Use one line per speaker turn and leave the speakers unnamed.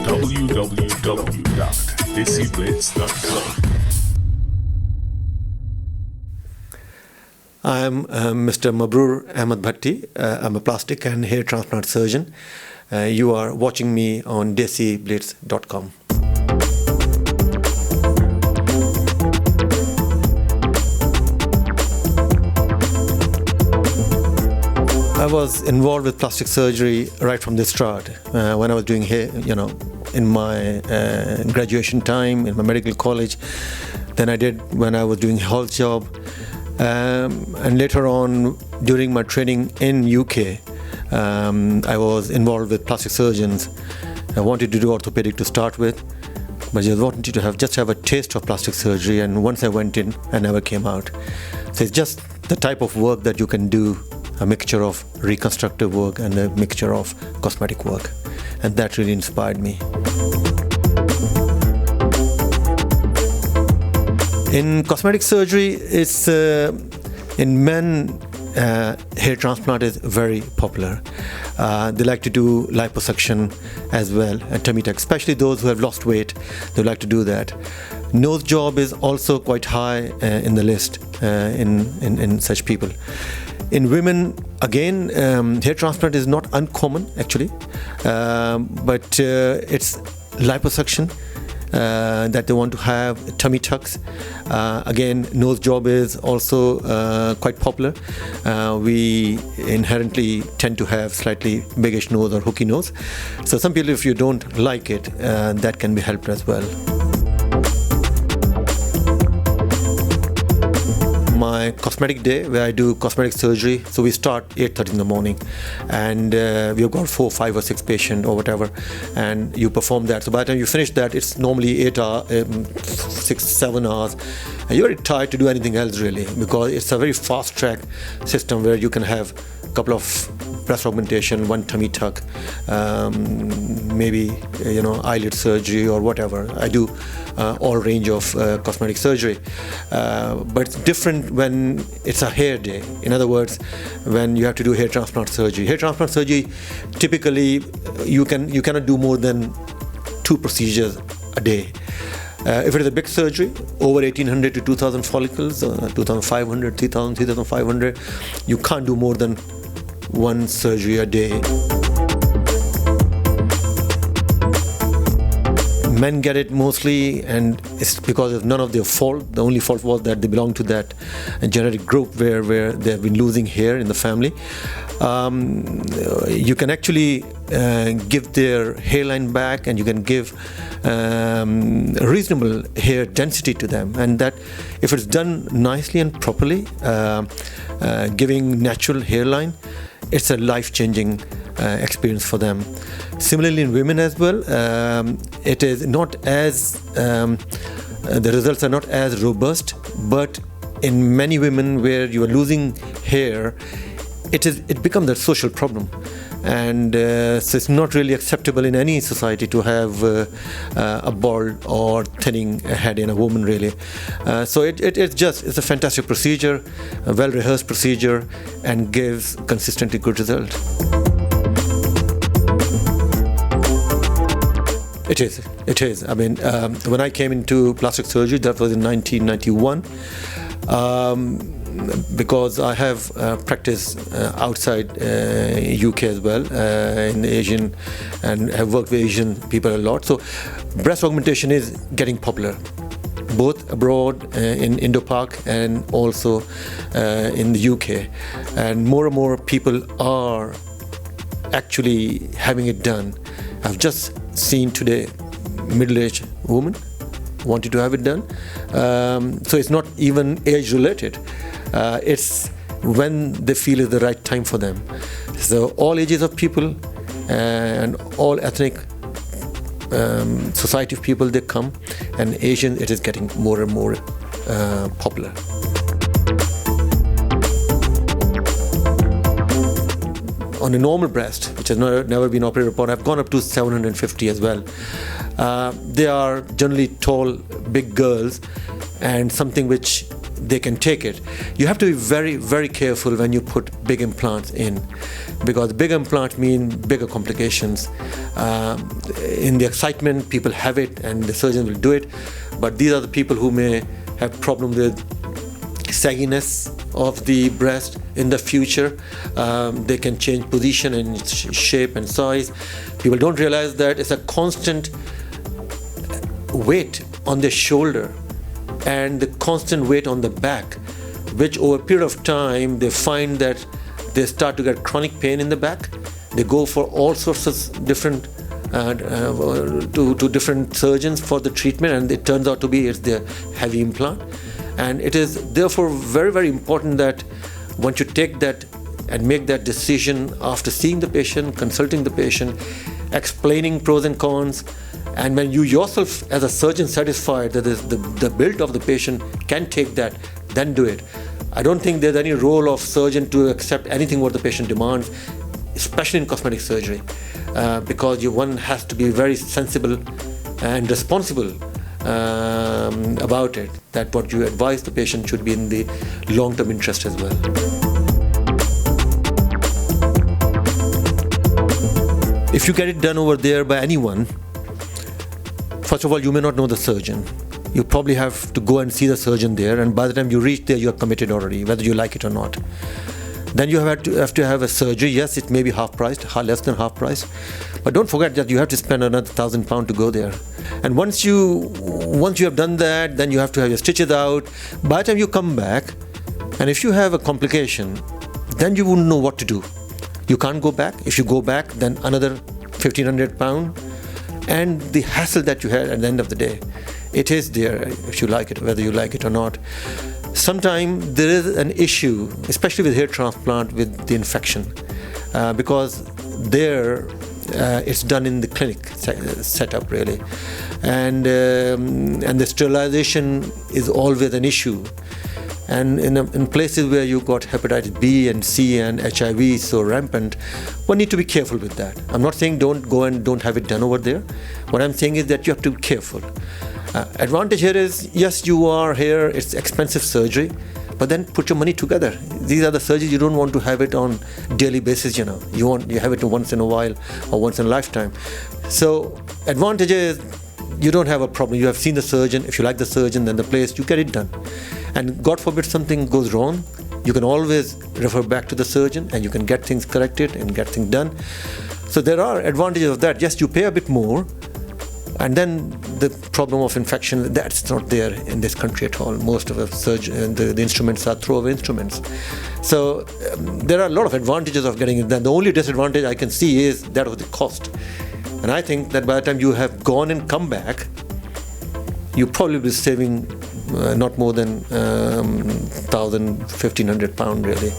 www.DESIblitz.com.
I'm Mr. Mabroor Bhatty. I'm a plastic and hair transplant surgeon. You are watching me on DESIblitz.com. I was involved with plastic surgery right from the start. When I was doing hair, in my graduation time in my medical college. Then I did when I was doing health job. And later on, during my training in UK, I was involved with plastic surgeons. I wanted to do orthopedic to start with, but I wanted to have a taste of plastic surgery. And once I went in, I never came out. So it's just the type of work that you can do, a mixture of reconstructive work and a mixture of cosmetic work. And that really inspired me. In cosmetic surgery, it's in men, hair transplant is very popular. They like to do liposuction as well, and tummy tuck, especially those who have lost weight. They like to do that. Nose job is also quite high in the list in such people. In women, again, hair transplant is not uncommon actually, but it's liposuction that they want to have, tummy tucks. Again, nose job is also quite popular. We inherently tend to have slightly biggish nose or hooky nose. So some people, if you don't like it, that can be helped as well. My cosmetic day, where I do cosmetic surgery, so we start 8:30 in the morning, and we've got 4, 5 or 6 patients or whatever, and you perform that. So by the time you finish that, it's normally 8 hours, 6, 7 hours, and you're very tired to do anything else really, because it's a very fast track system where you can have a couple of breast augmentation, 1 tummy tuck, maybe eyelid surgery or whatever. I do all range of cosmetic surgery, but it's different when it's a hair day. In other words, when you have to do hair transplant surgery. Hair transplant surgery, typically you cannot do more than 2 procedures a day. If it is a big surgery, over 1,800 to 2,000 follicles, 2,500, 3,000, 3,500, you can't do more than 1 surgery a day. Men get it mostly, and it's because of none of their fault. The only fault was that they belong to that genetic group where they have been losing hair in the family. You can actually give their hairline back, and you can give reasonable hair density to them, and that if it's done nicely and properly, giving natural hairline, it's a life-changing experience for them. Similarly in women as well, it is not as the results are not as robust, but in many women where you are losing hair, it becomes a social problem, and so it's not really acceptable in any society to have a bald or thinning head in a woman really. So it's a fantastic procedure, a well-rehearsed procedure, and gives consistently good result. It is. I mean, when I came into plastic surgery, that was in 1991. Because I have practiced outside UK as well, in Asian, and have worked with Asian people a lot. So breast augmentation is getting popular, both abroad in Indo-Pak and also in the UK. And more people are actually having it done. I've just seen today middle-aged woman wanted to have it done. So it's not even age-related. It's when they feel is the right time for them. So all ages of people and all ethnic society of people, they come, and Asian, it is getting more and more popular. On a normal breast, which has never been operated upon, I've gone up to 750 as well. They are generally tall, big girls, and something which they can take it. You have to be very, very careful when you put big implants in, because big implants mean bigger complications. In the excitement, people have it and the surgeon will do it, but these are the people who may have problem with sagginess of the breast in the future. They can change position and shape and size. People don't realize that it's a constant weight on the shoulder and the constant weight on the back, which over a period of time they find that they start to get chronic pain in the back. They go for all sorts of different to different surgeons for the treatment, and it turns out to be it's their heavy implant. And it is therefore very, very important that once you take that and make that decision after seeing the patient, consulting the patient, explaining pros and cons, and when you yourself as a surgeon satisfied that the build of the patient can take that, then do it. I don't think there's any role of surgeon to accept anything what the patient demands, especially in cosmetic surgery, because one has to be very sensible and responsible about it, that what you advise the patient should be in the long-term interest as well. If you get it done over there by anyone, first of all, you may not know the surgeon. You probably have to go and see the surgeon there, and by the time you reach there, you are committed already, whether you like it or not. Then you have to have a surgery. Yes, it may be half priced, less than half price, but don't forget that you have to spend another £1,000 to go there. And once you have done that, then you have to have your stitches out. By the time you come back, and if you have a complication, then you wouldn't know what to do. You can't go back. If you go back, then another £1,500, and the hassle that you had at the end of the day, it is there if you like it, whether you like it or not. Sometimes there is an issue, especially with hair transplant, with the infection, because there it's done in the clinic setup really, and the sterilization is always an issue. And in places where you got hepatitis B and C and HIV so rampant, one need to be careful with that. I'm not saying don't have it done over there. What I'm saying is that you have to be careful. Advantage here is, yes, you are here, it's expensive surgery, but then put your money together. These are the surgeries you don't want to have it on daily basis, you have it once in a while or once in a lifetime. So advantage is you don't have a problem. You have seen the surgeon. If you like the surgeon, then the place, you get it done. And God forbid something goes wrong, you can always refer back to the surgeon and you can get things corrected and get things done. So there are advantages of that. Yes, you pay a bit more, and then the problem of infection, that's not there in this country at all. Most of the instruments are throwaway instruments. So there are a lot of advantages of getting it done. The only disadvantage I can see is that of the cost. And I think that by the time you have gone and come back, you probably be saving not more than £1,500 really.